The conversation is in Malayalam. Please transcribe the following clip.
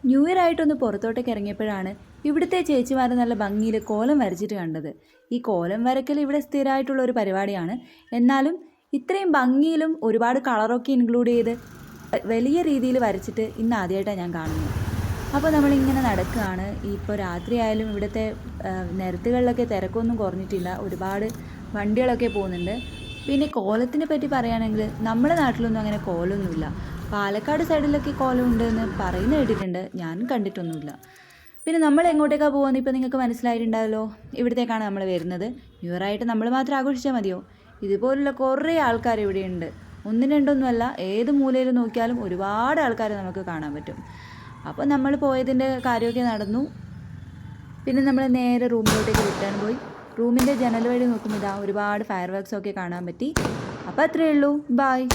ന്യൂ ഇയർ ആയിട്ടൊന്ന് പുറത്തോട്ടേക്ക് ഇറങ്ങിയപ്പോഴാണ് ഇവിടുത്തെ ചേച്ചിമാർ നല്ല ഭംഗിയിൽ കോലം വരച്ചിട്ട് കണ്ടത്. ഈ കോലം വരക്കൽ ഇവിടെ സ്ഥിരമായിട്ടുള്ള ഒരു പരിപാടിയാണ്. എന്നാലും ഇത്രയും ഭംഗിയിലും ഒരുപാട് കളറൊക്കെ ഇൻക്ലൂഡ് ചെയ്ത് വലിയ രീതിയിൽ വരച്ചിട്ട് ഇന്ന് ആദ്യമായിട്ടാണ് ഞാൻ കാണുന്നത്. അപ്പോൾ നമ്മളിങ്ങനെ നടക്കുകയാണ്. ഇപ്പോൾ രാത്രിയായാലും ഇവിടുത്തെ നിരത്തുകളിലൊക്കെ തിരക്കൊന്നും കുറഞ്ഞിട്ടില്ല, ഒരുപാട് വണ്ടികളൊക്കെ പോകുന്നുണ്ട്. പിന്നെ കോലത്തിനെ പറ്റി പറയുകയാണെങ്കിൽ നമ്മുടെ നാട്ടിലൊന്നും അങ്ങനെ കോലമൊന്നുമില്ല. പാലക്കാട് സൈഡിലൊക്കെ കോലം ഉണ്ടെന്ന് പറയുന്നത് കേട്ടിട്ടുണ്ട്, ഞാൻ കണ്ടിട്ടൊന്നുമില്ല. പിന്നെ നമ്മൾ എങ്ങോട്ടേക്കാണ് പോകുന്നത് ഇപ്പോൾ നിങ്ങൾക്ക് മനസ്സിലായിട്ടുണ്ടാവല്ലോ. ഇവിടത്തേക്കാണ് നമ്മൾ വരുന്നത്. ന്യൂ ഇയർ ആയിട്ട് നമ്മൾ മാത്രം ആഘോഷിച്ചാൽ മതിയോ? ഇതുപോലുള്ള കുറേ ആൾക്കാർ ഇവിടെയുണ്ട്. ഒന്നും രണ്ടൊന്നുമല്ല, ഏത് മൂലയിൽ നോക്കിയാലും ഒരുപാട് ആൾക്കാർ നമുക്ക് കാണാൻ പറ്റും. അപ്പോൾ നമ്മൾ പോയതിൻ്റെ കാര്യമൊക്കെ നടന്നു. പിന്നെ നമ്മൾ നേരെ റൂമിലോട്ടേക്ക് റിട്ടേൺ പോയി. റൂമിൻ്റെ ജനൽ വഴി നോക്കുമ്പോൾ ഇതാ ഒരുപാട് ഫയർ വർക്ക്സൊക്കെ കാണാൻ പറ്റി. അപ്പോൾ അത്രയേ ഉള്ളൂ. ബായ്.